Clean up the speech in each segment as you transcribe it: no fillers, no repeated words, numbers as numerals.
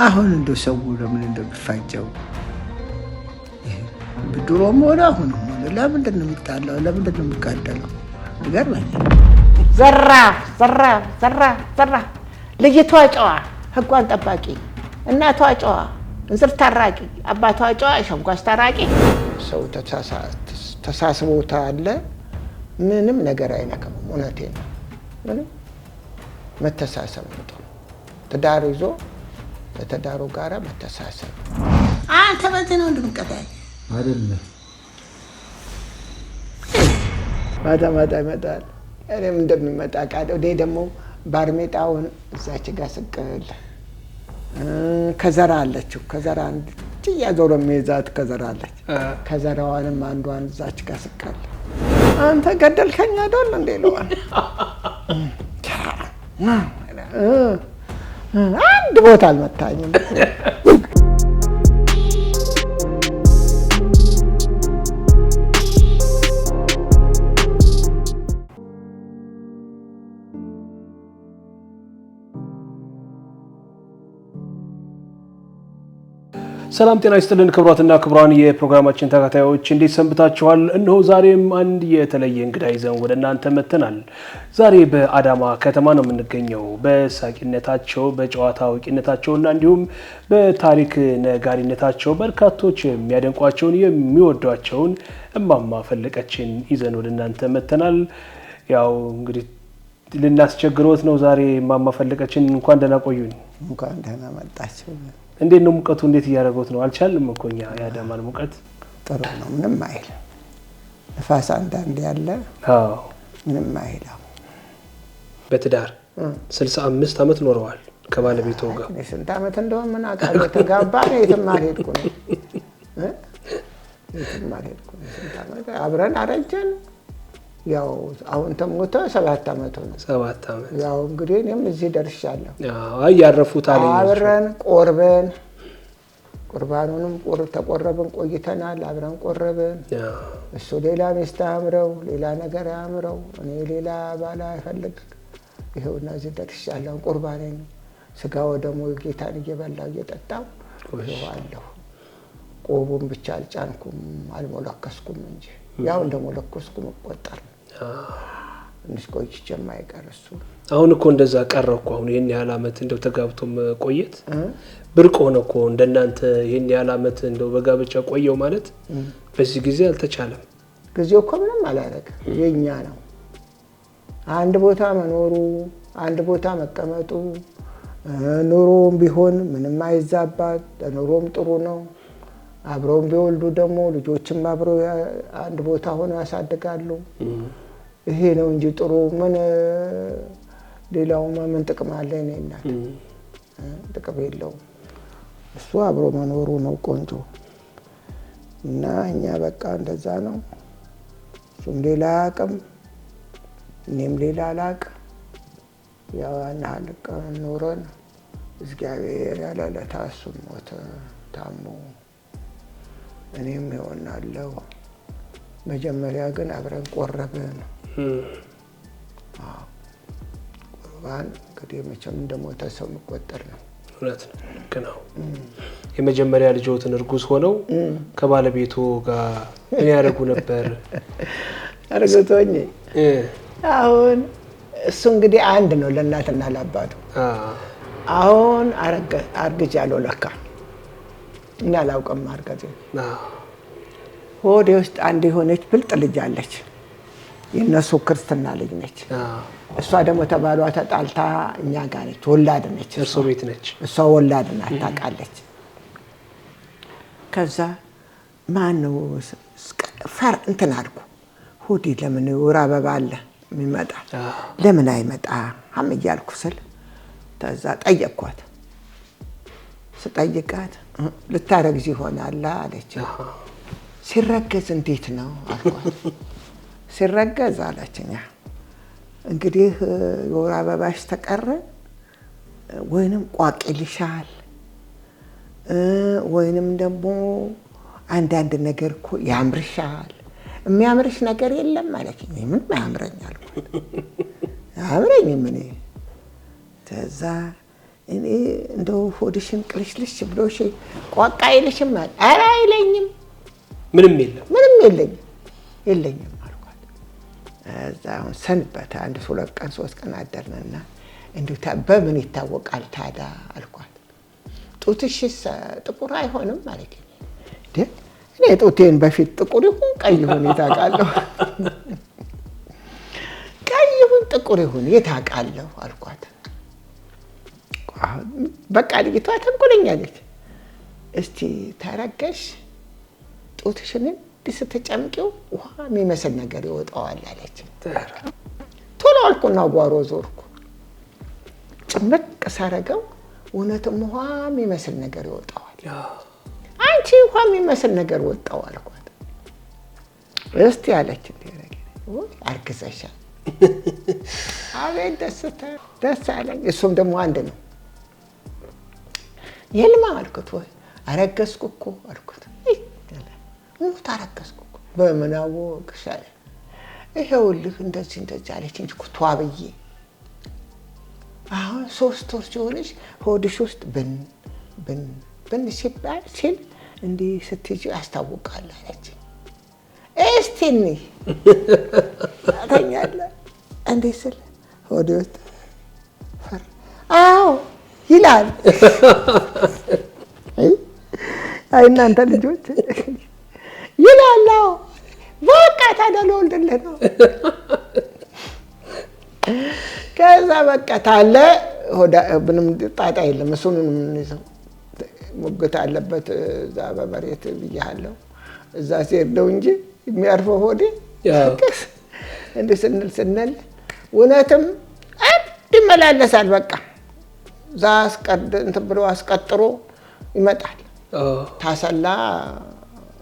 አሁን እንደው ሰው ለምን እንደሚፋጀው ድሮም ሆነ አሁን ለምንድን ነው የሚጣላው? ለምንድን ነው የሚጋደለው? ይገርመኝ። ዘራ ልጅቷ ጨዋ፣ ህጓን ጠባቂ፣ እናቷ ጨዋ፣ እንዝር ታራቂ፣ አባቷ ጨዋ፣ ሸንጓ አስታራቂ። ሰው ተሳስቦታ አለ ምንም ነገር አይነካም። እውነቴን ነው። ምንም መተሳሰብ ነው ጥሩ። ትዳር ይዞ ለትዳሩ ጋራ መተሳሰብ። አንተ በዚህ ነው እንደምቀበል አይደለም። ማታ ይመጣል። እኔም እንደሚመጣ ቃል ወደ ደግሞ ባርሜጣውን እዛች ጋር ስቅል ከዘራ አለችው። ከዘራ አንድ ያዞረ የሚይዛት ከዘራ አለች። ከዘራዋንም አንዷን እዛች ጋር ስቅል አንተ ገደልከኝ አይደል እንዴ ለዋል አንድ ቦታ አልመታኝም። ሰላም ጤና ይስጥልን ክቡራትና ክቡራን የፕሮግራማችን ተከታታዮች እንዴት ሰንብታችኋል? እነሆ ዛሬም አንድ የተለየ እንግዳ ይዘን ወደ እናንተ መጥተናል። ዛሬ በአዳማ ከተማ ነው የምንገኘው። በሳቂነታቸው በጨዋታ አዋቂነታቸውና እንዲሁም በታሪክ ነጋሪነታቸው በርካቶች የሚያደንቋቸውን የሚወዷቸውን እማማ ፈለቀችን ይዘን ወደ እናንተ መጥተናል። ያው እንግዲህ ልናስቸግሮት ነው ዛሬ እማማ ፈለቀችን። እንኳን ደህና ቆዩኝ። እንኳን ደህና መጣችሁ። እንዴት ነው ሙቀቱ? እንዴት እያደረጉት ነው? አልቻልም እኮ እኛ ያዳማል ሙቀት ጥሩ ነው። ምንም አይል ነፋስ አንዳንድ ያለ አዎ ምንም አይል። በትዳር 65 ዓመት ኖረዋል ከባለቤቱ ጋር። ስንት ዓመት እንደሆነ ምን አውቃለሁ። ተጋባን የትም አልሄድኩም ስንት ዓመት አብረን አረጀን። ያው አሁን ተሞተ 7 ዓመት ሆነ። 7 ዓመት ያው እንግዲህ እኔም እዚህ ደርሻለሁ። አይ ያረፉት አለኝ። አብረን ቆርበን ቁርባኑንም ተቆረብን ቆይተናል። አብረን ቆረብን። እሱ ሌላ ሚስት አምረው ሌላ ነገር አምረው እኔ ሌላ ባላ አይፈልግ። ይሄውና እዚህ ደርሻለሁ። ቁርባኔን ስጋው ደግሞ ጌታን እየበላው እየጠጣው ይዋለሁ። ቆቡን ብቻ አልጫንኩም አልሞላከስኩም እንጂ ያው እንደሞለከስኩ መቆጠር እንስ ቆይቼ የማይቀር እሱ። አሁን እኮ እንደዛ ቀረኩ። አሁን ይሄን ያህል ዓመት እንደው ተጋብቶ መቆየት ብርቅ ሆነ እኮ። እንደናንተ ይሄን ያህል ዓመት እንደው በጋብቻ ቆየው ማለት በዚህ ጊዜ አልተቻለም። ጊዜው እኮ ምንም አላረገ። የኛ ነው አንድ ቦታ መኖሩ አንድ ቦታ መቀመጡ። ኑሮም ቢሆን ምንም አይዛባት፣ ኑሮም ጥሩ ነው። አብረውም ቢወልዱ ደግሞ ልጆችም አብረው አንድ ቦታ ሆነው ያሳድጋሉ። ይሄ ነው እንጂ ጥሩ ምን ሌላው ምን ጥቅም አለ? እኔ እናት ጥቅም የለውም። እሱ አብሮ መኖሩ ነው ቆንጆ። እና እኛ በቃ እንደዛ ነው። እሱም ሌላ አቅም እኔም ሌላ አላቅም። ያው አንሃልቀ ኖረን እግዚአብሔር ያለለታ እሱም ሞተ ታሞ እኔም ይሆናለሁ። መጀመሪያ ግን አብረን ቆረብን። ቁርባን እንግዲህ መቼም እንደሞተ ሰው መቆጠር ነው። እውነት ነው። ልክ ነው። የመጀመሪያ ልጆትን እርጉዝ ሆነው ከባለቤቱ ጋር ምን ያደርጉ ነበር? አርግቶኝ አሁን እሱ እንግዲህ አንድ ነው ለእናትና ለአባቱ። አሁን አርግጃለሁ ለካ እና አላውቅም ማርገዝ። ሆዴ ውስጥ አንድ የሆነች ብልጥ ልጅ አለች። የነሱ ክርስትና ልጅ ነች። እሷ ደግሞ ተባሏ ተጣልታ እኛ ጋር ነች። ወላድ ነች። እርሶ ቤት ነች። እሷ ወላድ ናት ታውቃለች። ከዛ ማን ነው ፈር እንትን አልኩ። ሆዴ ለምን ወር አበባ አለ የሚመጣ ለምን አይመጣ እያልኩ ስል ተዛ ጠየቅኳት። ስጠይቃት ልታረግዝ ይሆናል አለች። ሲረገዝ እንዴት ነው አልኳት። ሲረገዝ አለችኛ እንግዲህ የወር አበባሽ ተቀረ ወይንም ቋቅ ይልሻል ወይንም ደግሞ አንዳንድ ነገር እኮ ያምርሻል። የሚያምርሽ ነገር የለም አለችኝ። ምን ያምረኛል? አምረኝ ምን ተዛ እኔ እንደው ሆድሽን ቅልሽልሽ ብሎሽ ቋቃ አይልሽም አለ። ኧረ አይለኝም ምንም የለኝም አልኳት። እዛ አሁን ሰንበት አንድ 2 ቀን 3 ቀን አደርንና እንዲሁ በምን ይታወቃል ታዲያ አልኳት። ጡትሽስ ጥቁር አይሆንም ማለት ነው። እኔ ጡቴን በፊት ጥቁር ይሁን ቀይ ይሁን የታውቃለሁ? ቀይ ይሁን ጥቁር ይሁን የታውቃለሁ አልኳት። በቃ ልጅቷ ተንኮለኛ ነች። እስቲ ተረገሽ ጡትሽን እንዲህ ስትጨምቂው ውሃ የሚመስል ነገር ይወጣዋል አለች። ቶሎ አልኩና ጓሮ ዞርኩ። ጭምቅ ሳረገው እውነትም ውሃ የሚመስል ነገር ይወጣዋል። አንቺ ውሃ የሚመስል ነገር ወጣው አልኳት። እስቲ አለች አርግዘሻል። አቤት ደስ አለኝ። እሱም ደግሞ አንድ ነው። የልማ አልኩት። ወይ አረገዝኩ እኮ አልኩት። ሞት አረገዝኩ እኮ በምን አወቅሽ አለ። ይኸውልህ እንደዚህ አለች እንጂ እኮ ተዋብዬ አሁን 3 ወር ሲሆንሽ ሆድሽ ውስጥ ብን ሲል እንዲህ ስትይጂ ያስታውቃል አለች። እስቲ እንይ አተኛለሁ እንዲህ ስል ሆዴ ውስጥ አዎ ይላል። አይ እናንተ ልጆች ይላል። በቃ ታዲያ ልወልድልህ ነው። ከዛ በቃ ታለ ምንም ጣጣ የለም። እሱን የምንይዘው ሙግት አለበት እዛ በመሬት ብያለሁ። እዛ ሲሄድ ነው እንጂ የሚያርፈው ሆዴ እንዲህ ስንል እውነትም ይመላለሳል። በቃ እዛ እንትን ብሎ አስቀጥሮ ይመጣል። ታሰላ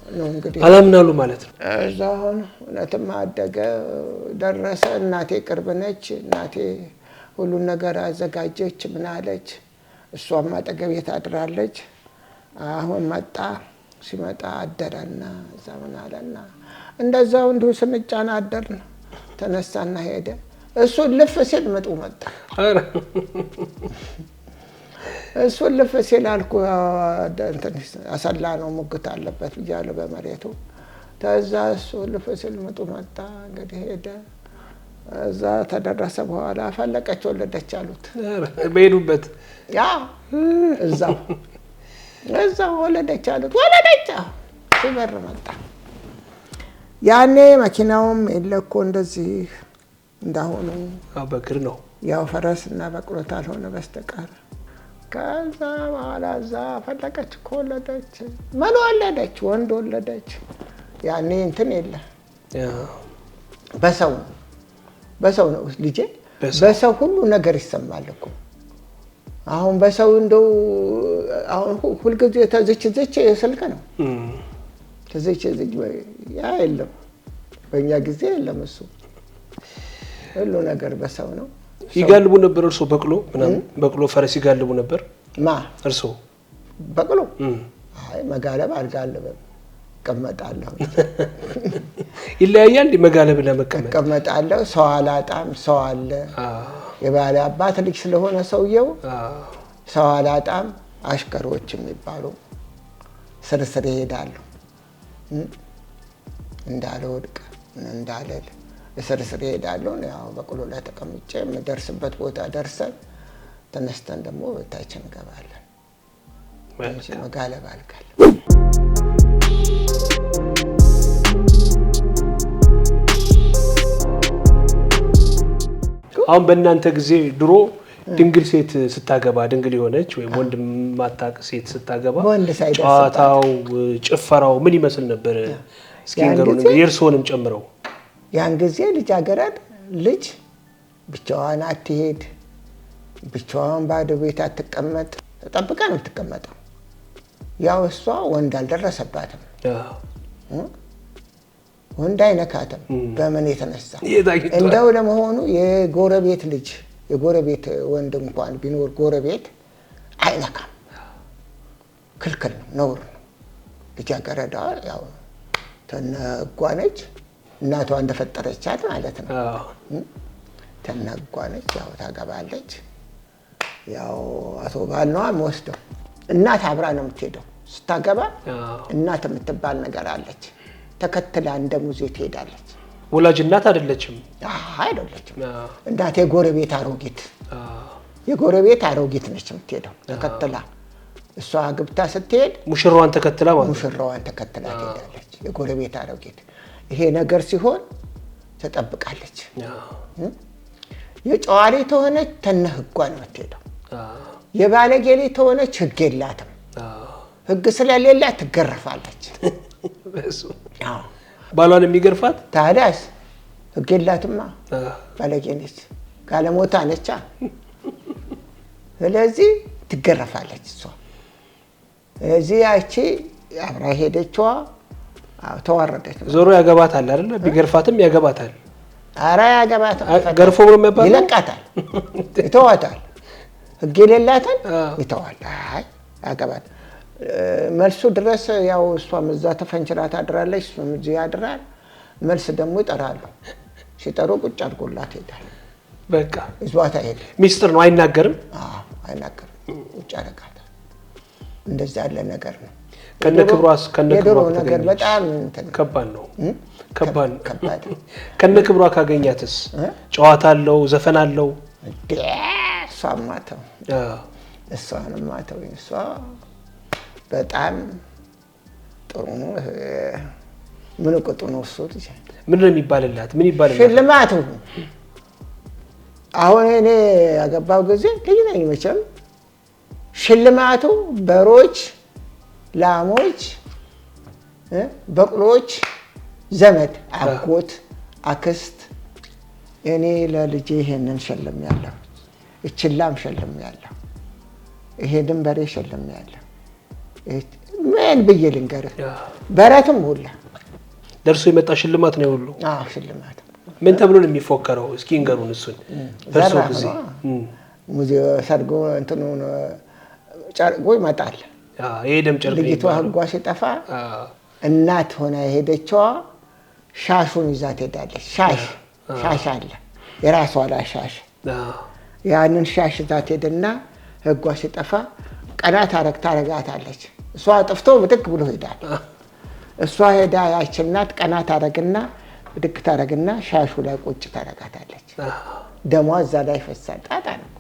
ነው እንግዲህ አላምናሉ ማለት ነው። እዛ አሁን እውነትም አደገ ደረሰ። እናቴ ቅርብ ነች። እናቴ ሁሉን ነገር አዘጋጀች። ምን አለች? እሷም አጠገቤ ታድራለች። አሁን መጣ። ሲመጣ አደረና እዛ ምን አለና እንደዛው እንዲሁ ስንጫና አደርን። ተነሳና ሄደ። እሱን ልፍ ሲል ምጡ መጣ። እሱን ልፍ ሲል አልኩ እንትን አሰላ ነው ሙግት አለበት ብያለሁ በመሬቱ። ተዛ እሱ ልፍ ሲል ምጡ መጣ። እንግዲህ ሄደ። እዛ ተደረሰ በኋላ ፈለቀች ወለደች አሉት። በሄዱበት ያ እዛው ወለደች አሉት። ወለደች ሲበር መጣ። ያኔ መኪናውም የለኮ እንደዚህ እንዳሆኑ በእግር ነው ያው ፈረስና በቅሎት አልሆነ በስተቀር። ከዛ በኋላ እዛ ፈለቀች እኮ ወለደች። ምን ወለደች? ወንድ ወለደች። ያኔ እንትን የለ በሰው ነው ልጄ። በሰው ሁሉ ነገር ይሰማል እኮ። አሁን በሰው እንደው አሁን ሁልጊዜ ተዝች ስልክ ነው ተዝች ያ የለም። በእኛ ጊዜ የለም እሱ ሁሉ ነገር በሰው ነው። ይጋልቡ ነበር እርሶ በቅሎ ምናምን በቅሎ ፈረስ ይጋልቡ ነበር? እርሶ በቅሎ? አይ መጋለብ አልጋለበም። እቀመጣለሁ። ይለያያል መጋለብና መቀመጥ? እቀመጣለሁ። ሰው አላጣም። ሰው አለ። የባለ አባት ልጅ ስለሆነ ሰውየው ሰው አላጣም። አሽከሮች የሚባሉ ስርስር ይሄዳሉ። እንዳልወድቅ እንዳልል ስርስር ይሄዳሉ። ያው በቅሎ ላይ ተቀምጬ የምደርስበት ቦታ ደርሰን ተነስተን ደግሞ ቤታችን እንገባለን። መጋለብ አልጋለሁ። አሁን በእናንተ ጊዜ ድሮ ድንግል ሴት ስታገባ ድንግል የሆነች ወይም ወንድ ማታቅ ሴት ስታገባ ጨዋታው ጭፈራው ምን ይመስል ነበር? እስኪ ንገሩን የእርስዎንም ጨምረው። ያን ጊዜ ልጃገረድ ልጅ ብቻዋን አትሄድ፣ ብቻዋን ባዶ ቤት አትቀመጥ፣ ተጠብቃ ነው የምትቀመጠው። ያው እሷ ወንድ አልደረሰባትም፣ ወንድ አይነካትም። በምን የተነሳ እንደው ለመሆኑ የጎረቤት ልጅ የጎረቤት ወንድ እንኳን ቢኖር ጎረቤት አይነካም፣ ክልክል ነው፣ ነውር ነው። ልጃገረዷ ያው ተነጓነች፣ እናቷ እንደፈጠረቻት ማለት ነው። ተነጓነች፣ ያው ታገባለች። ያው አቶ ባልነዋ ወስደው እናት አብራ ነው የምትሄደው ስታገባ እናት የምትባል ነገር አለች ተከትላ እንደ ሙዜ ትሄዳለች ወላጅ እናት አይደለችም አይደለችም እናቴ የጎረቤት አሮጊት ነች የምትሄደው ተከትላ እሷ ግብታ ስትሄድ ሙሽራዋን ተከትላ ትሄዳለች የጎረቤት አሮጊት ይሄ ነገር ሲሆን ተጠብቃለች የጨዋሪ ተሆነች ተነህጓ ነው የምትሄደው የባለጌሊ ተሆነች ህግ የላትም ህግ ስለሌላት ትገረፋለች ባሏን የሚገርፋት ታዲያስ ህግ የላትማ ባለጌነች ጋለሞታ ነች ስለዚህ ትገረፋለች እሷ እዚህ ያቺ አብራ ሄደችዋ ተዋረደች ዞሮ ያገባታል አይደል ቢገርፋትም ያገባታል አራ ያገባታል ገርፎ ነው የሚባለው ይለቃታል ይተዋታል ህግ የሌላትን ይተዋል አይ ያገባት መልሱ ድረስ ያው እሷም እዛ ተፈንችራ ታድራለች እሱም እዚህ ያድራል መልስ ደግሞ ይጠራሉ ሲጠሩ ቁጭ አድርጎላት ሄዳል በቃ እዟታ ሄደ ሚስጥር ነው አይናገርም ቁጭ አደረጋታል እንደዛ ያለ ነገር ነው ከነክብሯስ ነገር በጣም ከባድ ነው ከነክብሯ ካገኛትስ ጨዋታ አለው ዘፈን አለው እሷንማተው እሷ በጣም ጥሩ ነው ምን ቁጡ ነው እሱ ምን ነው የሚባልላት ሽልማቱ አሁን እኔ ያገባው ጊዜ ልጅ ነኝ መቼም ሽልማቱ በሮች ላሞች በቅሎች ዘመድ አጎት አክስት እኔ ለልጄ ይሄንን ሸልሜያለሁ እችላም ሸልሜያለሁ ይሄንን በሬ ሸልሜያለሁ ምን ብዬ ልንገርህ በረቱም ሁላ ደርሶ የመጣ ሽልማት ነው ሁሉ ሽልማት ምን ተብሎ ነው የሚፎከረው እስኪ እንገሩን እሱን በርሶ ጊዜ ሙዚየም ሰርጎ እንትኑ ጨርቆ ይመጣል የደም ጨርቅ ልጅቷ ህጓ ሲጠፋ እናት ሆና ሄደችዋ ሻሹን ይዛ ትሄዳለች ሻሽ አለ የራሷ ሻሽ ያንን ሻሽ ይዛ ትሄድና ህጓ ሲጠፋ ቀናት ታረጋታለች እሷ ጥፍቶ ብድግ ብሎ ሄዳል እሷ ሄዳ ያችናት ቀናት አረግና ብድግ ታረግና ሻሹ ላይ ቁጭ ታረጋታለች ደሟ እዛ ላይ ፈሳል ጣጣ ነው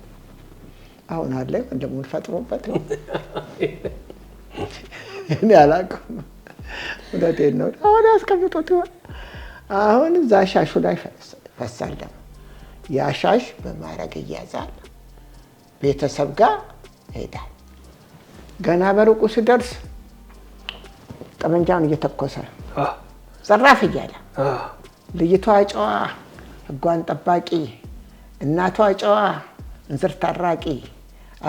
አሁን አለ እንደምን ፈጥሮበት ነው እኔ አላውቅም ወዳቴን ነው አሁን አስቀምጦት አሁን እዛ ሻሹ ላይ ፈሳል ደም ያ ሻሽ በማረግ ይያዛል ቤተሰብ ጋር ሄዳል ገና በሩቁ ሲደርስ ጠመንጃውን እየተኮሰ ዘራፍ እያለ ልጅቷ ጨዋ ህጓን ጠባቂ እናቷ ጨዋ እንዝር ታራቂ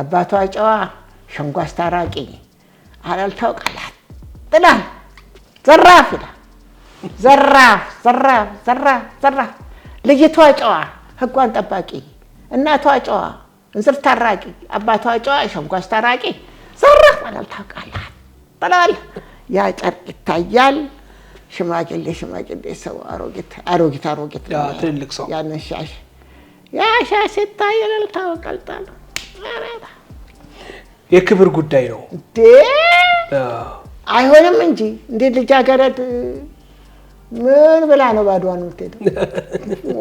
አባቷ ጨዋ ሸንጓ አስታራቂ አላልታው ቃላት ጥላን ዘራፍ ልጅቷ ጨዋ ህጓን ጠባቂ እናቷ ጨዋ እንዝር ታራቂ አባቷ ጨዋ ሸንጓ አስታራቂ ዘራፍ አላልታው ቃላት ጥላል ያ ጨርቅ ይታያል ሽማግሌ ሰው አሮጊት ትልቅ ሰው ያንን ሻሽ ያ ሻሽ ይታያል ታውቃልታል የክብር ጉዳይ ነው አይሆንም እንጂ እንዴ ልጃገረድ ምን ብላ ነው ባዷን የምትሄደው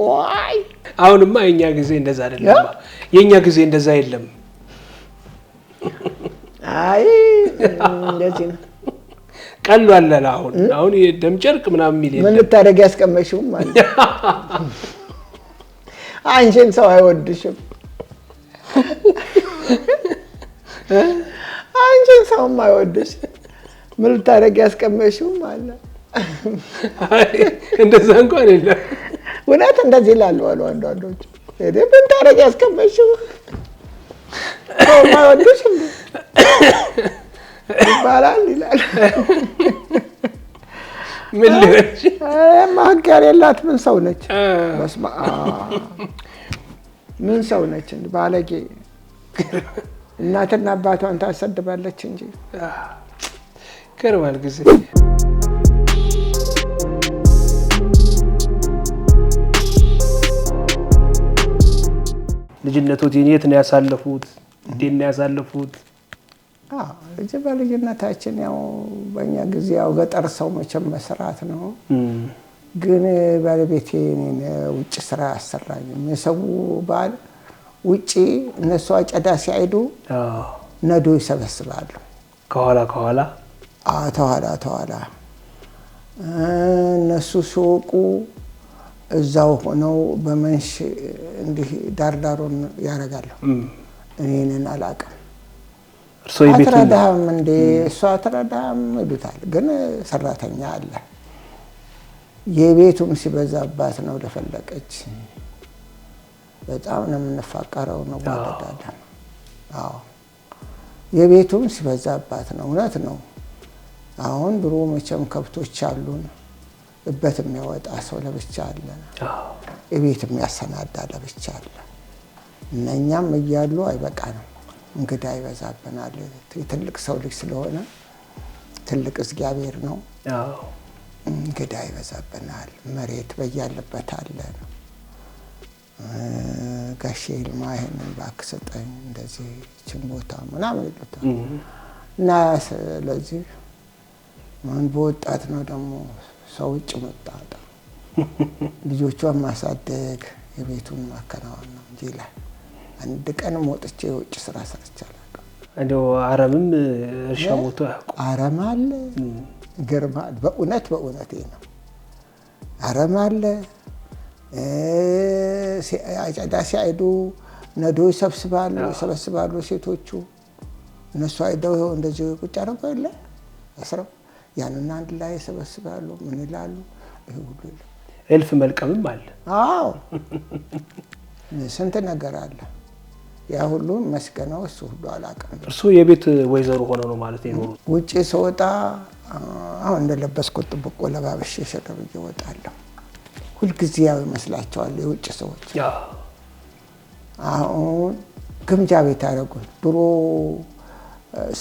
ዋይ አሁንማ የኛ ጊዜ እንደዛ አይደለም የኛ ጊዜ እንደዛ የለም አይ እንደዚህ ነው ቀሉ አለላ አሁን የደም ጨርቅ ምናምን ሚል ምን ልታደርግ ያስቀመሽው ማለት አንቺን ሰው አይወድሽም አንቺን ሰው አይወድሽ ምን ልታደርግ ያስቀመሽው ማለት እንደዛ እንኳን የለም ወናት እንደዚህ ይላሉ አንዳንዶች ምን ታደርግ ያስቀመሽው ሰው አይወድሽ ይባላል ይላል ምን ልበልሽ ማገር የላት ምን ሰው ነች በስማ ምን ሰው ነች ባለጌ እናትና አባቷን ታሰድባለች እንጂ ከርማል ጊዜ ልጅነቶት የት ነው ያሳለፉት እንዴት ነው ያሳለፉት? ልጅ በልጅነታችን ያው በእኛ ጊዜ ያው ገጠር ሰው መቼም መስራት ነው። ግን ባለቤቴ እኔን ውጭ ስራ አሰራኝም። የሰው ባል ውጭ እነሱ አጨዳ ሲያይዱ ነዶ ይሰበስባሉ። ከኋላ ተኋላ እነሱ ሲወቁ እዛው ሆነው በመንሽ እንዲህ ዳርዳሩን ያደርጋሉ። እኔን አላውቅም። አትረዳህም እንዴ እሷ አትረዳህም ይሉታል። ግን ሰራተኛ አለ። የቤቱም ሲበዛባት ነው ደፈለቀች። በጣም ነው የምንፋቀረው ነው ወደዳለን። የቤቱም ሲበዛባት ነው። እውነት ነው። አሁን ድሮ መቼም ከብቶች አሉን እበት የሚያወጣ ሰው ለብቻ አለ። የቤት የሚያሰናዳ ለብቻ አለ። እነኛም እያሉ አይበቃንም። እንግዳ ይበዛብናል። ትልቅ ሰው ልጅ ስለሆነ ትልቅ እግዚአብሔር ነው። እንግዳ ይበዛብናል። መሬት በያለበት አለ። ጋሼ ይልማ ይሄንን እባክህ ስጠኝ እንደዚህ ችን ቦታ ምናምን ይሉታል። እና ስለዚህ ምን በወጣት ነው ደግሞ ሰው ውጭ መጣጣ ልጆቿን ማሳደግ የቤቱን ማከናወን ነው እንጂ ላይ አንድ ቀንም ወጥቼ የውጭ ስራ ሰርቻለሁ። እንደው አረምም እርሻ ሞቶ ያውቁ? አረም አለ ገርማል። በእውነት ነው። አረም አለ። አጨዳ ሲያይዱ ነዶ ይሰበስባሉ ሴቶቹ። እነሱ አይደው እንደዚህ ቁጭ አድርገው የለ አስረው ያንን አንድ ላይ ይሰበስባሉ። ምን ይላሉ? ይሄ ሁሉ እልፍ መልቀምም አለ። ስንት ነገር አለ። ያ ሁሉ መስገናው እሱ ሁሉ አላውቅም። እርሱ የቤት ወይዘሮ ሆነ ነው ማለት ነው። ውጪ ስወጣ አሁን እንደለበስኩት ጥብቆ ለባብሼ ሸቀብዬ እወጣለሁ። ሁልጊዜ ያው ይመስላቸዋል የውጭ ሰዎች። አሁን ግምጃ ቤት አደረጉን። ድሮ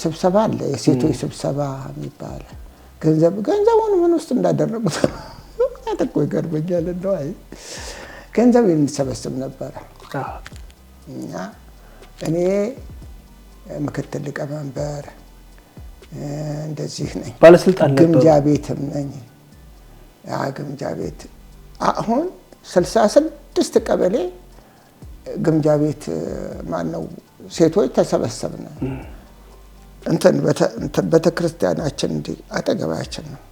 ስብሰባ አለ፣ የሴቶች ስብሰባ የሚባል ገንዘቡን ምን ውስጥ እንዳደረጉት አጥቆ ይገርመኛል። እንደው አይ ገንዘብ እንሰበስብ ነበር እና እኔ ምክትል ሊቀመንበር እንደዚህ ነኝ። ባለስልጣን ነበር። ግምጃ ቤትም ነኝ። ግምጃ ቤት አሁን 66 ቀበሌ ግምጃ ቤት ማነው ሴቶች ተሰበሰብን። እንትን ቤተክርስቲያናችን እንዲ አጠገባችን ነው።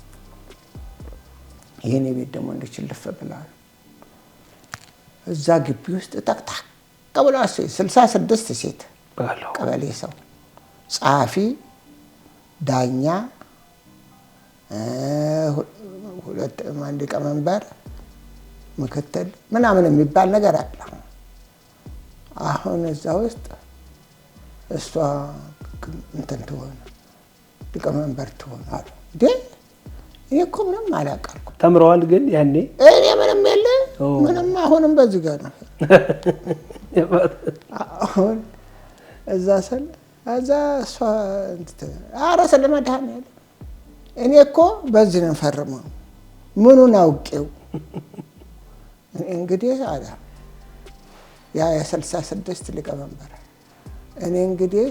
ይሄኔ ቤት ደግሞ እንድችልፍ ብላል። እዛ ግቢ ውስጥ ተክታክ ቀበሌ 66 ሴት ቀበሌ ሰው ጸሐፊ፣ ዳኛ፣ ሁለት ሊቀመንበር፣ ምክትል ምናምን የሚባል ነገር አለ። አሁን እዛ ውስጥ እሷ እንትን ትሆን ሊቀመንበር ትሆን አሉ። እኔ እኮ ምንም አላውቅም። ተምረዋል ግን ያኔ እኔ ምንም የለ ምንም። አሁንም በዚህ ጋር ነው። አሁን እዛ እሷ ኧረ ስለመድኃኒዓለም እኔ እኮ በዚህ ነው ፈርመው ምኑን አውቄው እንግዲህ አለ ያ የ66 ሊቀመንበር እኔ እንግዲህ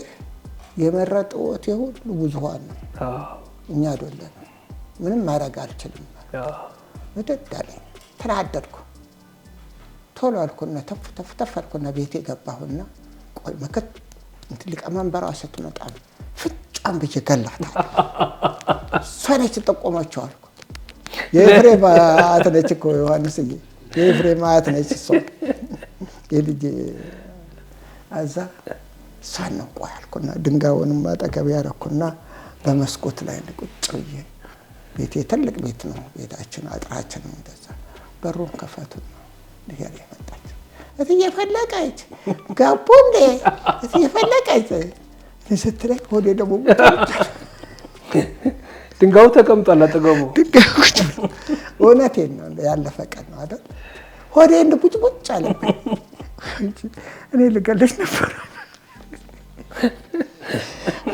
የመረጠውት የሁሉ ብዙሃን ነው። እኛ አይደለም ምንም ማድረግ አልችልም። ወደዳለኝ ተናደድኩ። ቶሎ አልኩና ተፍ አልኩና ቤቴ ገባሁና ቆይ ሊቀመንበሯ ስትመጣ ፍጫን ብዬ ገላታለሁ። እሷ ነች ጠቆመችው አልኩ። የኤፍሬም አያት ነች እኮ ዮሐንስዬ፣ የኤፍሬም አያት ነች እሷ የልጄ አዛ እሷን ነው ቆይ አልኩና ድንጋዩንም አጠገብ ያደረኩና በመስኮት ላይ ቁጭ ብዬ ቤቴ ትልቅ ቤት ነው ቤታችን፣ አጥራችን ነው እንደዛ። በሩን ከፈቱና ልጅ መጣች። እትዬ ፈለቀች ገቡ እንዴ እትዬ ፈለቀች ስትለኝ ሆዴ ደግሞ ድንጋዩ ተቀምጧል አጠገቡ። እውነቴን ነው ያለፈ ቀን ነው አይደል? ሆዴ እንደ ቡጭ አለብኝ። እኔ ልገልሽ ነበር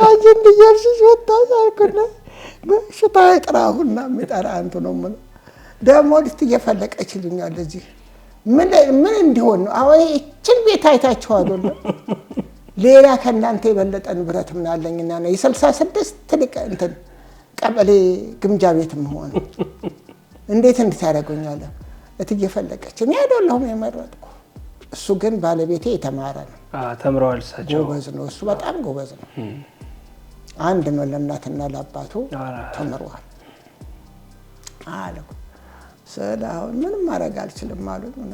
አጅን ልጅሽ ወጣ አልኩና በሽታ ይጥራሁና የሚጠራ አንተ ነው ምን ደግሞ እትዬ ፈለቀች ይሉኛል። እዚህ ምን እንዲሆን ነው? አሁን እችን ቤት አይታችሁ አይደል? ሌላ ከእናንተ የበለጠ ንብረት ምን አለኝና ነው የ66 ትልቅ እንትን ቀበሌ ግምጃ ቤት መሆን እንዴት እንድታረጉኛለ እትዬ ፈለቀች እኔ አይደለሁም የመረጥኩ እሱ ግን ባለቤቴ የተማረ ነው ተምረዋል እሳቸው ጎበዝ ነው እሱ በጣም ጎበዝ ነው አንድ ነው ለእናትና ለአባቱ ተምረዋል አለው ሰላም ምንም ማድረግ አልችልም ማለት ነው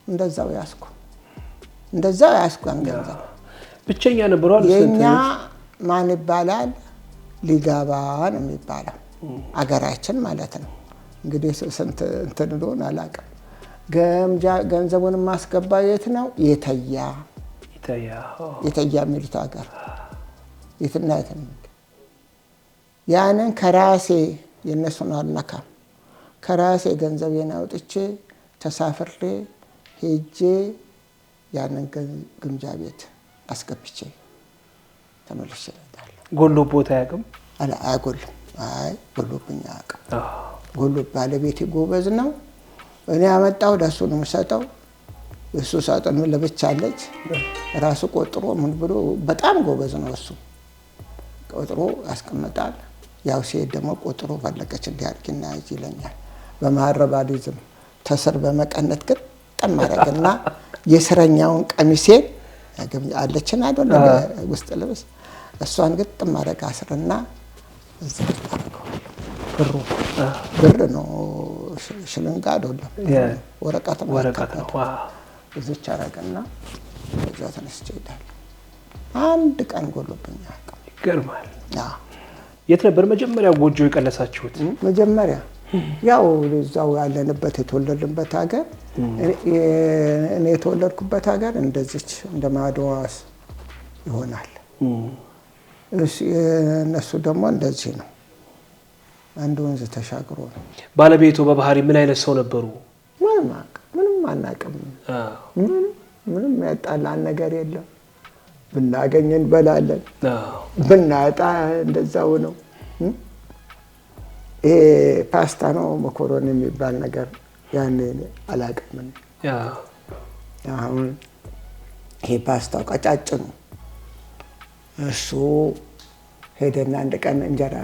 እንደዛው ያስኩ አንገዛ ብቸኛ ነበርዋል የኛ ማን ይባላል ሊጋባ ነው የሚባለው አገራችን ማለት ነው እንግዲህ ስንት እንትን እንደሆነ አላውቅም ገንዘቡን ማስገባ የት ነው የተያ የሚሉት ሀገር የትና ያንን ከራሴ የነሱን አልነካም ከራሴ ገንዘቤን አውጥቼ ተሳፍሬ ሄጄ ያንን ግምጃ ቤት አስገብቼ ተመልሼ እሄዳለሁ ጎሎቦት አያውቅም አይጎልም ጎሎብኝ አያውቅም ጎሎ ባለቤቴ ጎበዝ ነው እኔ አመጣው ለሱ ነው የምሰጠው እሱ ሳጥኑ ለብቻ አለች ራሱ ቆጥሮ ምን ብሎ በጣም ጎበዝ ነው እሱ ቆጥሮ ያስቀምጣል ያው ሲሄድ ደግሞ ቆጥሮ ፈለቀች እንዲያርግና ይለኛል በማረባዲዝም ተስር በመቀነት ግን ተማረግና የስረኛውን ቀሚሴን አለችን አይደል ውስጥ ልብስ እሷን ግን ተማረጋ አስርና እዚህ ብር ነው ሽልንጋ አይደለም ወረቀት ነው እዚህ ቻረገና እዛ ተነስቼ ሄዳለሁ አንድ ቀን ጎሎብኛ ይገርማል የት ነበር መጀመሪያ ጎጆ የቀለሳችሁት መጀመሪያ ያው እዛው ያለንበት የተወለድንበት ሀገር እኔ የተወለድኩበት ሀገር እንደዚች እንደማዶዋስ ይሆናል እነሱ ደግሞ እንደዚህ ነው አንድ ወንዝ ተሻግሮ ነው ባለቤቱ በባህሪ ምን አይነት ሰው ነበሩ ምንም አናውቅም ምንም ያጣላን ነገር የለም ብናገኘን እንበላለን ብናጣ እንደዛው ነው ፓስታ ነው መኮሮኒ የሚባል ነገር ያኔ አላውቅም አሁን ይሄ ፓስታው ቀጫጭኑ እሱ ሄደና አንድ ቀን እንጀራ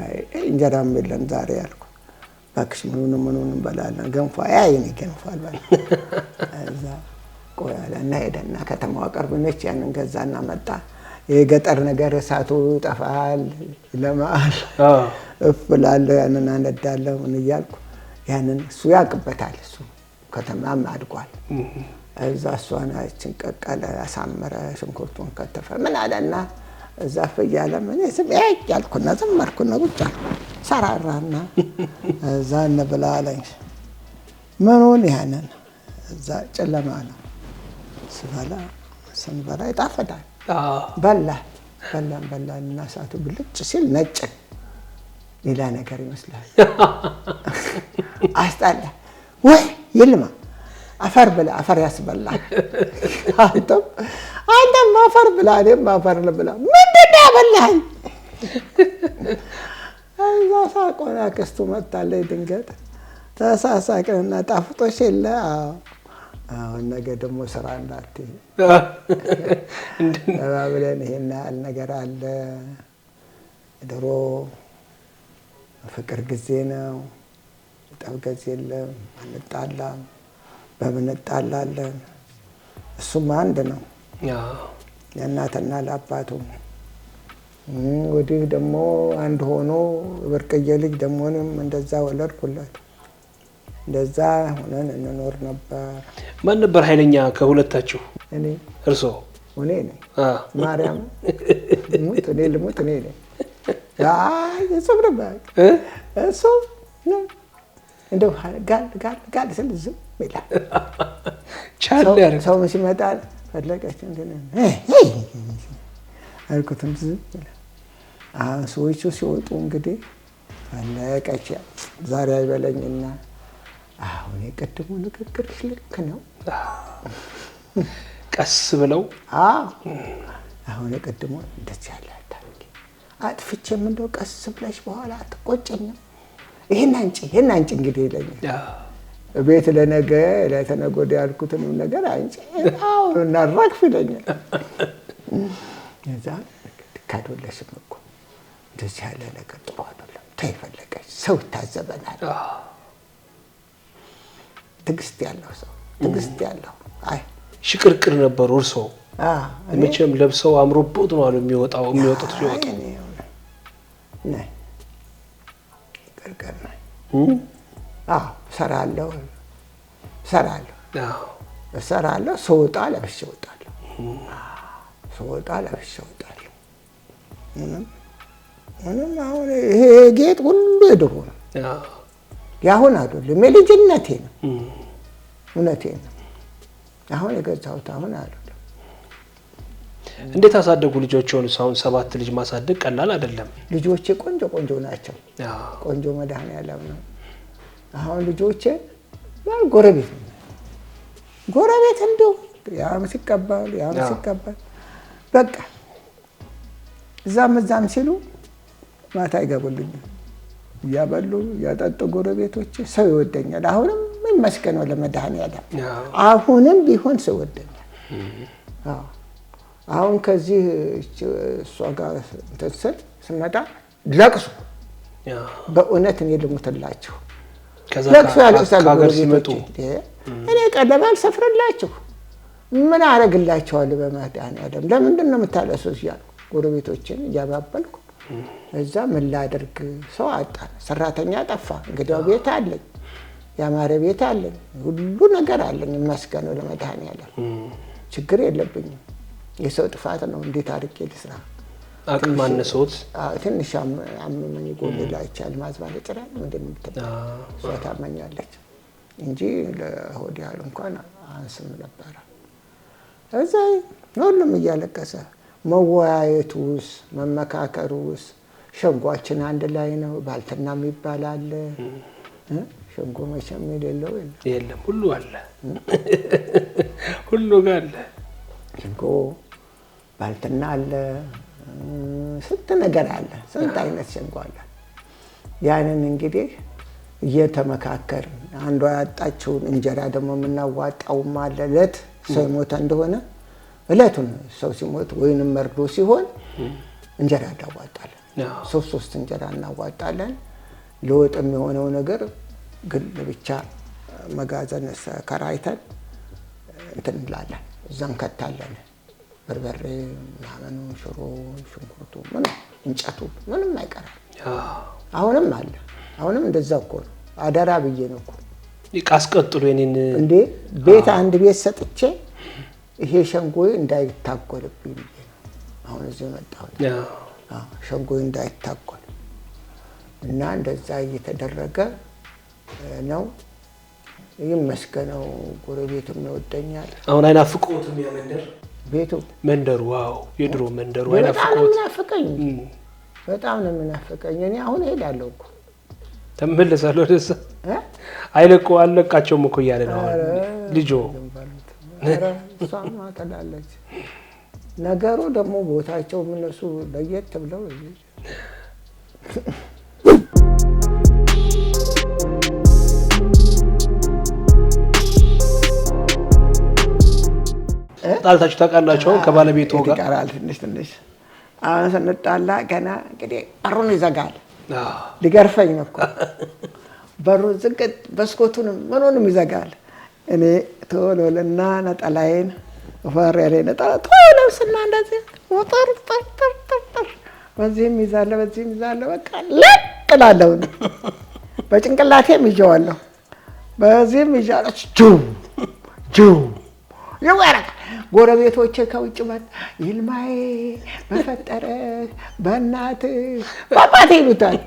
የለም ዛሬ ያልኩ ባክሽ ምኑን እንበላለን ገንፎ ያይኔ ገንፎ አልበላ እዛ ቆያለና ሄደና ከተማዋ ቅርብ ነች ያንን ገዛና መጣ የገጠር ነገር እሳቱ ይጠፋል ለማል እፍላለሁ ያንን አነዳለሁ ምን እያልኩ ያንን እሱ ያቅበታል እሱ ከተማም አድጓል እዛ እሷን አይችን ቀቀለ አሳመረ ሽንኩርቱን ከተፈ ምን አለና እዛ ፈያለ ምን ስም ያልኩና ዘመርኩና ቁጭ ሰራራና እዛ እንብላለኝ ምኑን ያንን እዛ ጨለማ ነው ስንበላ ይጣፈጣል በላን እሳቱ ብልጭ ሲል ነጭ ሌላ ነገር ይመስላል አስጣላ ወይ ይልማ አፈር ብላ አፈር ያስበላል አንተም አፈር ብላ እኔም አፈር ልብላ ምንድን ነው ያበላኸኝ እዛ ሳቆና ክስቱ መጣለኝ ድንገት ተሳሳቅንና ጣፍጦሽ የለ አሁን ነገ ደግሞ ስራ እንዳትይ ብለን ይሄን ያህል ነገር አለ ድሮ ፍቅር ጊዜ ነው ጠብ ጊዜ የለም አንጣላም በምን እንጣላለን እሱም አንድ ነው የእናትና ለአባቱ ወዲህ ደግሞ አንድ ሆኖ ብርቅዬ ልጅ ደግሞ እኔም እንደዛ ወለድኩለት እንደዛ ሆነን እንኖር ነበር ማን ነበር ኃይለኛ ከሁለታችሁ እኔ እርሶ እኔ ነኝ ማርያም ልሙት እኔ ነኝ እሱም ነበር እሱ እንደው ጋል ስል ዝም ይላል ሰው ሲመጣ ፈለቀች አልኩትም ዝም ይላል ሰዎቹ ሲወጡ እንግዲህ ፈለቀች ዛሬ አይበለኝና አሁን የቀድሞ ንግግርሽ ልክ ነው ቀስ ብለው አሁን የቀድሞ እንደዚህ ያለ አጥፍቼም እንደው ቀስ ብለሽ በኋላ አትቆጨኝም ይሄን አንቺ እንግዲህ ይለኛል ቤት ለነገ ለተነገ ወዲያ ያልኩትን ነገር አንቺ አሁን እናራግፍ ይለኛል እዛ ካዶለሽም እኮ እንደዚህ ያለ ነገር ጥሩ አይደለም። ተይፈለገች ሰው ይታዘበናል። ትግስት ያለው ሰው ትግስት ያለው አይ ሽቅርቅር ነበሩ እርሶ መቼም ለብሰው አምሮቦት ነው አሉ የሚወጡት ሲወጡ ነይ ቅርቅር ነይ ሰራለሁ ስወጣ ለብሼ እወጣለሁ ምንም አሁን ይሄ ጌጥ ሁሉ የድሮ ነው ያሁን አይደለም የልጅነቴ ነው እውነቴን ነው አሁን የገዛሁት አሁን አይደለም እንዴት አሳደጉ ልጆቹን አሁን 7 ልጅ ማሳደግ ቀላል አይደለም ልጆቼ ቆንጆ ናቸው ቆንጆ መድኃኒዓለም ነው አሁን ልጆቼ ጎረቤት እንደው ያም ሲቀበል በቃ እዛም ሲሉ ማታ ይገቡልኛል ያበሉ ያጠጡ ጎረቤቶቼ ሰው ይወደኛል አሁንም ይመስገነው ለመድኃኒዓለም አሁንም ቢሆን ሰው ይወደኛል አሁን ከዚህ እሷ ጋር ተሰል ስመጣ ለቅሶ በእውነት እኔ ልሙትላችሁ ለቅሶ ያለቅሳሉ ጎረቤቶቼ እኔ ቀለብ አልሰፍርላችሁ ምን አረግላችኋለሁ በመድኃኒዓለም ለምንድን ነው የምታለቅሱት እያልኩ ጎረቤቶቼን እያባበልኩ እዛ ምን ላድርግ ሰው አጣን ሰራተኛ ጠፋ እንግዲያው ቤት አለኝ ያማረ ቤት አለኝ ሁሉ ነገር አለኝ ይመስገነው ለመድኃኒዓለም ችግር የለብኝም የሰው ጥፋት ነው እንዴት አድርጌ ልስራ አቅም ማነሶት ትንሽ አመመኝ ጎል ላይቻል ማዝባለ ጥራል ምንድነው እሷ ታመኛለች እንጂ ለሆድ ያህል እንኳን አንስም ነበር እዛ ሁሉም እያለቀሰ መወያየቱስ መመካከሩስ ሸንጓችን አንድ ላይ ነው ባልተናም ይባላል ሸንጎ መቼም የሌለው የለም ሁሉ አለ ሁሉ ጋር አለ ሸንጎ ባልተና አለ ስንት ነገር አለ ስንት አይነት ሸንጎ አለ ያንን እንግዲህ እየተመካከርን አንዷ ያጣችውን እንጀራ ደግሞ የምናዋጣው ማለት ሰው ሞተ እንደሆነ እለቱን ሰው ሲሞት ወይንም መርዶ ሲሆን እንጀራ እናዋጣለን ሶስት እንጀራ እናዋጣለን ለወጥ የሚሆነው ነገር ግን ብቻ መጋዘን ከራይተን እንትን እንላለን እዛን ከታለን በርበሬ ማመኑ ሽሮ ሽንኩርቱ ምን እንጨቱ ምንም አይቀርም አሁንም አለ አሁንም እንደዛው እኮ ነው አደራ ብዬ ነው እኮ ይቃስቀጥሉ የኔን እንዴ ቤት አንድ ቤት ሰጥቼ ይሄ ሸንጎይ እንዳይታቆልብኝ አሁን እዚህ መጣሁ ሸንጎይ እንዳይታቆል እና እንደዛ እየተደረገ ነው ይመስገነው ጎረቤቱም ይወደኛል አሁን አይናፍቁትም ያመንደር ቤቱ መንደሩ ዋው የድሮ መንደሩ አይናፍቁት በጣም ነው የሚናፍቀኝ እኔ አሁን እሄዳለሁ እኮ ተመለሳለሁ ደስ አለቃቸውም እኮ ያለ ነው ልጆ እሷማ ተላለች ነገሩ ደግሞ ቦታቸው እነሱ ለየት ብለው ጣልታችሁ ታውቃላችሁ ከባለቤቱ ጋር ይቀራል ትንሽ አሁን ስንጣላ ገና እንግዲህ በሩን ይዘጋል ሊገርፈኝ ነው እኮ በሩን ዝግት በስኮቱንም ምኑንም ይዘጋል እኔ ቶሎልና ነጠላዬን ወፈሬ ነጠላ ቶሎስና እንደዚህ ወጣር በዚህም ይዛለ በቃ ለጥላለሁ በጭንቅላቴም ይዤዋለሁ በዚህም ይዣለች ጁ ይወራ ጎረቤቶቼ ከውጭ መጥ ይልማዬ በፈጠረ በእናት ባባቴ ይሉታል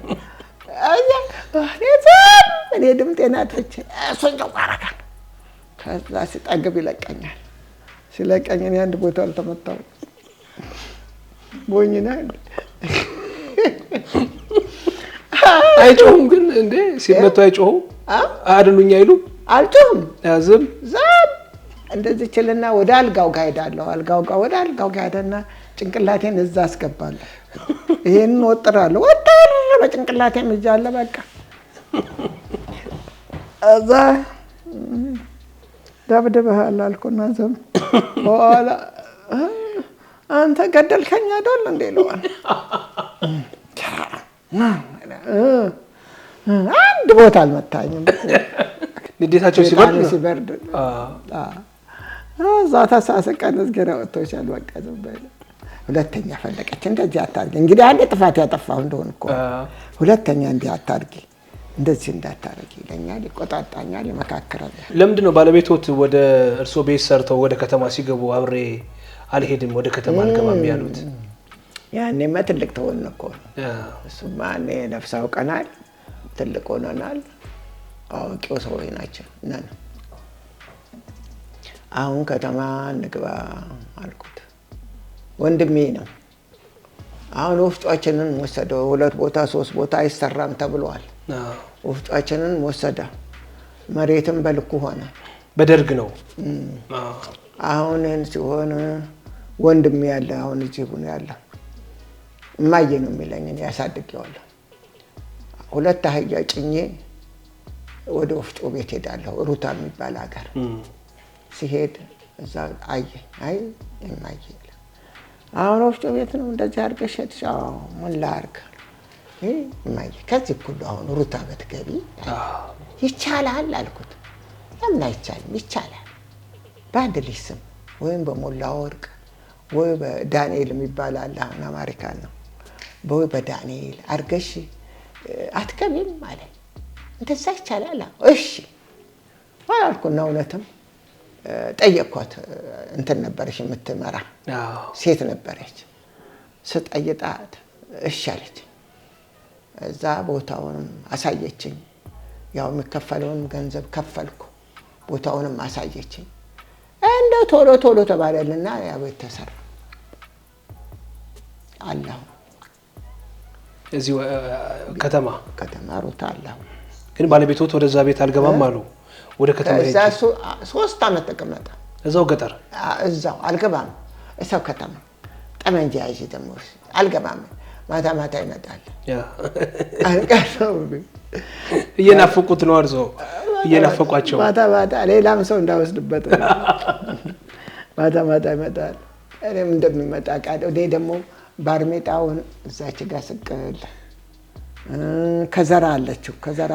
እኔ ድምጤን አጥፍቼ እሱን ጨዋራካል ከዛ ሲጠግብ ይለቀኛል ሲለቀኝ እኔ አንድ ቦታ አልተመታው ቦኝና አይጮህም ግን እንዴ ሲመቱ አይጮህም አድኑኝ አይሉ አልጮህም ያዝም እንደዚህ ችልና ወደ አልጋው ጋር ሄዳለሁ ወደ አልጋው ጋር ሄደና ጭንቅላቴን እዛ አስገባለሁ ይሄን ወጥራለሁ በጭንቅላቴም ይጃለ በቃ እዛ ደብድበሃል አልኩና ዝም በኋላ አንተ ገደልከኝ አይደል እንዴ ይለዋል። አንድ ቦታ አልመታኝም። ንዴታቸው ሲበርድ እዛ ተሳስቀን እዝጌራ ወጥቶሻል በቃ ዝም በል። ሁለተኛ ፈለቀች እንደዚህ አታርጊ። እንግዲህ አንድ ጥፋት ያጠፋው እንደሆነ እኮ ሁለተኛ እንዲህ አታርጊ፣ እንደዚህ እንዳታረጊ ይለኛል፣ ይቆጣጣኛል፣ ይመካከራኛል። ለምንድን ነው ባለቤቶት ወደ እርሶ ቤት ሰርተው ወደ ከተማ ሲገቡ አብሬ አልሄድም ወደ ከተማ አልገባም ያሉት? ያኔማ ትልቅ ተሆንን እኮ እሱማ እኔ ነፍስ አውቀናል፣ ትልቅ ሆነናል፣ አዋቂው ሰዎች ናቸው ነን። አሁን ከተማ እንግባ አልኩት። ወንድሜ ነው። አሁን ወፍጫችንን ወሰደው። 2 ቦታ 3 ቦታ አይሰራም ተብሏል። ወፍጫችንን ወሰደ። መሬትም በልኩ ሆነ። በደርግ ነው። አሁን ሲሆን ወንድሜ ያለ አሁን እዚህ ሆነ ያለ እማዬ ነው የሚለኝ ያሳድገዋለሁ። 2 አህያ ጭኜ ወደ ወፍጮ ቤት ሄዳለሁ። ሩታ የሚባል ሀገር ሲሄድ እዛ አይ እማዬ አሁን ወፍጮ ቤት ነው እንደዚህ አድርገሽ ሸጥሻው ምን ላድርግ? እማዬ ከዚህ ሁሉ አሁን ሩታ ብትገቢ ይቻላል አልኩት። ለምን አይቻልም? ይቻላል። በአንድ ልጅ ስም ወይም በሞላ ወርቅ ወይ በዳንኤል የሚባል አለ አሁን አሜሪካን ነው። ወይ በዳንኤል አድርገሽ አትገቢም አለኝ። እንደዛ ይቻላል? እሺ አልኩና እውነትም ጠየቅኳት። እንትን ነበረች የምትመራ ሴት ነበረች። ስጠይቃት እሺ አለች። እዛ ቦታውንም አሳየችኝ። ያው የሚከፈለውን ገንዘብ ከፈልኩ። ቦታውንም አሳየችኝ። እንደው ቶሎ ቶሎ ተባለልና ያ ቤት ተሰራ። አላሁ እዚህ ከተማ ሩታ አላሁ። ግን ባለቤቶት ወደዛ ቤት አልገባም አሉ። ወደ ከተማ ሄደ። እዛ 3 ዓመት ተቀመጠ። እዛው ገጠር እዛው አልገባም። እዛው ከተማ ጠመንጃ ይዤ ደግሞ አልገባም። ማታ ማታ ይመጣል። አልቀረው እየናፈቁት ነው አርዞ እየናፈቋቸው ማታ ማታ ሌላም ሰው እንዳይወስድበት ማታ ማታ ይመጣል። እኔም እንደሚመጣ ቃል ወደ ደግሞ ባርሜጣውን እዛች ጋር ስቅል ከዘራ አለችው። ከዘራ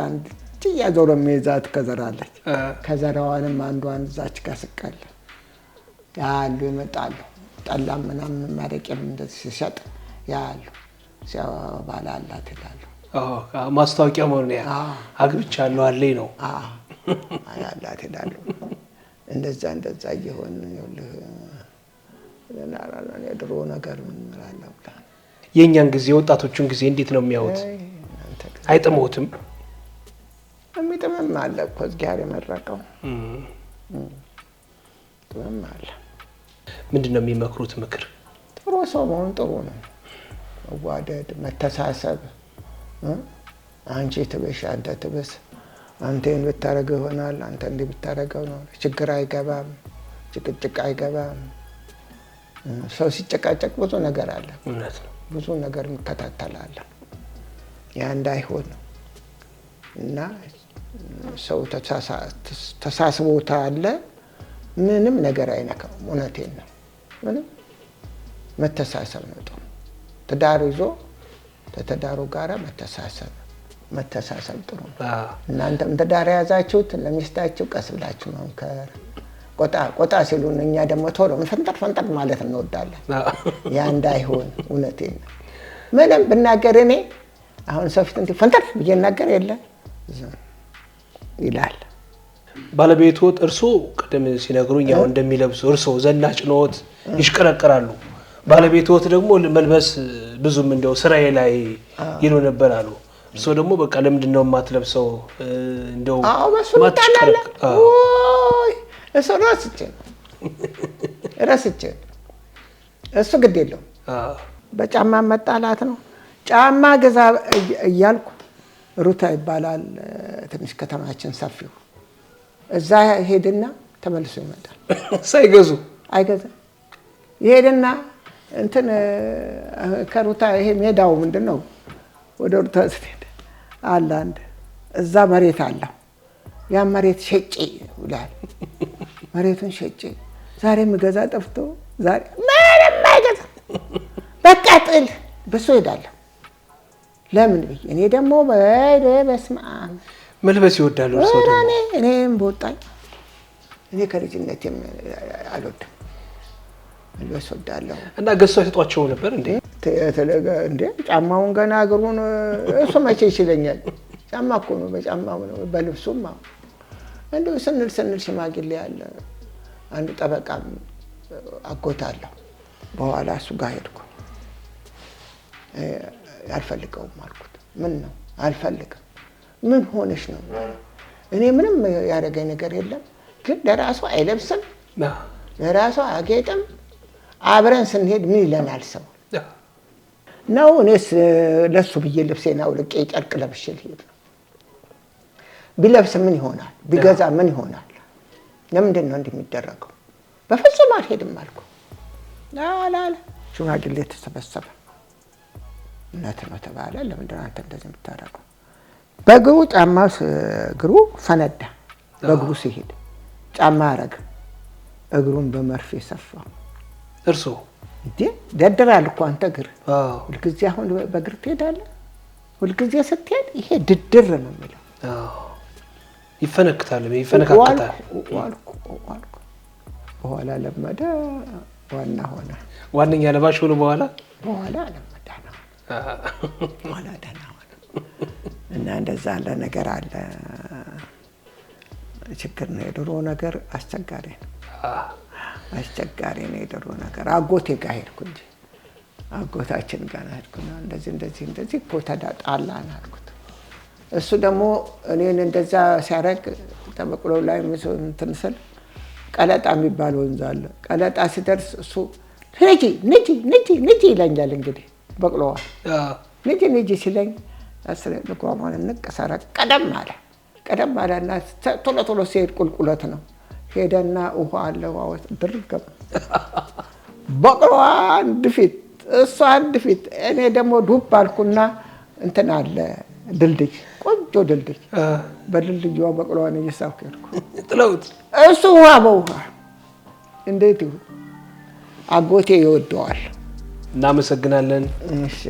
ያዞረ የሚይዛት ከዘራ አለች። ከዘራዋንም አንዷን እዛች ጋር ስቅል ያሉ ይመጣሉ። ጠላም ምናምን ማረቂያም እንደዚህ ሲሸጥ ያሉ ሲያባላላት ይላሉ። ማስታወቂያ መሆኑ ያ አግብቻለሁ አለኝ ነው ያላት ይላሉ። እንደዛ እየሆነ ይኸውልህ ለናራና የድሮ ነገር ምን እላለሁ። የኛን ጊዜ ወጣቶቹን ጊዜ እንዴት ነው የሚያዩት? አይጥመውትም? የሚጥምም አለ እኮ እግዚአብሔር የመረቀው ጥምም አለ። ምንድን ነው የሚመክሩት ምክር? ጥሩ ሰው መሆን ጥሩ ነው። መዋደድ፣ መተሳሰብ። አንቺ ትበሽ አንተ ትበስ፣ አንተ ብታረገው ይሆናል፣ አንተ እንዲህ ብታረገው ነው። ችግር አይገባም፣ ጭቅጭቅ አይገባም። ሰው ሲጨቃጨቅ ብዙ ነገር አለ። እውነት ነው። ብዙ ነገር እንከታተላለን። ያ እንዳይሆን እና ሰው ተሳስቦታ አለ ምንም ነገር አይነካም። እውነቴን ነው። ምንም መተሳሰብ ነው ጥሩ። ትዳር ይዞ ተተዳሩ ጋራ መተሳሰብ ጥሩ ነው። እናንተም ትዳር ያዛችሁት ለሚስታችሁ ቀስ ብላችሁ መምከር። ቆጣ ሲሉን እኛ ደግሞ ቶሎ ፈንጠር ማለት እንወዳለን። ያ እንዳይሆን እውነቴን ነው። ምንም ብናገር እኔ አሁን ሰው ፊት እንትን ፈንጠር ብዬ እናገር የለ ይላል። ባለቤቶት እርሶ ቀደም ሲነግሩኝ ያው እንደሚለብሱ እርሶ ዘናጭ ነዎት፣ ይሽቀረቀራሉ። ባለቤቶት ደግሞ መልበስ ብዙም እንደው ስራዬ ላይ ይሉ ነበር አሉ። እርሶ ደግሞ በቃ ለምንድን ነው የማትለብሰው እንደው ማትሽቀረቀር? ኦይ እሱ ረስቼ እሱ ግድ የለውም። በጫማ መጣላት ነው። ጫማ ገዛ እያልኩ ሩታ ይባላል ትንሽ ከተማችን ሰፊው እዛ ሄድና ተመልሶ ይመጣል። ሳይገዙ አይገዛም። ይሄድና እንትን ከሩታ ይሄ ሜዳው ምንድነው ወደ ሩታ ስትሄድ አለ አንድ እዛ መሬት አለው። ያ መሬት ሸጬ ይላል። መሬቱን ሸጬ ዛሬ ምገዛ ጠፍቶ ዛሬ ምንም አይገዛም። ቢያጥል በሱ ሄዳለሁ። ለምን ብዬ እኔ ደግሞ በስመ አብ መልበስ ይወዳሉ እርሶ ደግሞ? እኔም በወጣኝ እኔ ከልጅነት አልወድም መልበስ ወዳለሁ። እና ገዝተው ይሰጧቸው ነበር እንዴ? እንዴ ጫማውን ገና እግሩን እሱ መቼ ይችለኛል? ጫማ እኮ ነው፣ በጫማው ነው በልብሱም። እንደው ስንል ሽማግሌ ያለ አንድ ጠበቃም አጎታለሁ። በኋላ እሱ ጋር ሄድኩ። አልፈልገውም አልኩት። ምን ነው አልፈልግም? ምን ሆነሽ ነው? እኔ ምንም ያደረገኝ ነገር የለም፣ ግን ለራሱ አይለብስም፣ ለራሱ አጌጥም። አብረን ስንሄድ ምን ይለናል ሰው ነው? እኔስ ለሱ ብዬ ልብሴን አውልቄ ጨርቅ ለብሼ ልሄድ ነው። ቢለብስ ምን ይሆናል? ቢገዛ ምን ይሆናል? ለምንድን ነው እንደሚደረገው? በፍጹም አልሄድም አልኩ። አላለ። ሽማግሌ ተሰበሰበ። እውነት ነው ተባለ። ለምንድን ነው አንተ እንደዚህ የምታደርገው? በእግሩ ጫማ እግሩ ፈነዳ። በእግሩ ሲሄድ ጫማ አረገ። እግሩን በመርፌ ሰፋው። እርሶ እንዴ ደደራል እኮ አንተ እግር ሁልጊዜ አሁን በእግር ትሄዳለህ? ሁልጊዜ ስትሄድ ይሄ ድድር ነው የሚለው። ይፈነክታል፣ ይፈነካከታል። ዋልኩ በኋላ ለመደ። ዋና ሆነ። ዋነኛ ለባሽ ሆነ። በኋላ ለመደ ነው። በኋላ ደህና ሆነ። እና እንደዛ ያለ ነገር አለ። ችግር ነው። የድሮ ነገር አስቸጋሪ ነው። አስቸጋሪ ነው የድሮ ነገር። አጎቴ ጋር ሄድኩ እንጂ አጎታችን ጋር ሄድኩና እንደዚህ እኮ ተጣላን አልኩት። እሱ ደግሞ እኔን እንደዛ ሲያረግ ተበቅሎ ላይ እንትን ስል ቀለጣ የሚባል ወንዝ አለ። ቀለጣ ሲደርስ እሱ ንጂ ይለኛል። እንግዲህ በቅሎዋ ንጂ ሲለኝ ልጓሟን እንቀሰረ ቀደም አለና ቶሎ ሲሄድ ቁልቁለት ነው። ሄደና ውሃ አለ። ውሃ ድርገም በቅሎዋ አንድ ፊት እሷ አንድ ፊት፣ እኔ ደግሞ ዱብ አልኩና እንትን አለ ድልድይ፣ ቆንጆ ድልድይ። በድልድዩዋ በቅሎዋን እየሳብኩ ሄድኩ። ጥለውት እሱ ውሃ በውሃ እንዴት ይሁን? አጎቴ ይወደዋል። እናመሰግናለን። እሺ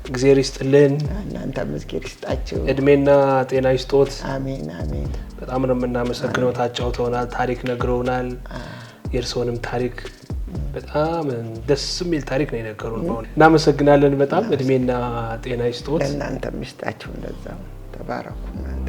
እግዚአብሔር ይስጥልን። እናንተ እግዚአብሔር ይስጣችሁ፣ እድሜና ጤና ይስጦት። አሜን አሜን። በጣም ነው የምናመሰግነው። ታጫውተውናል፣ ታሪክ ነግረውናል። የእርስዎንም ታሪክ በጣም ደስ የሚል ታሪክ ነው የነገሩን። እናመሰግናለን በጣም። እድሜና ጤና ይስጦት። እናንተ ይስጣችሁ። እንደዛው ተባረኩ እናንተ።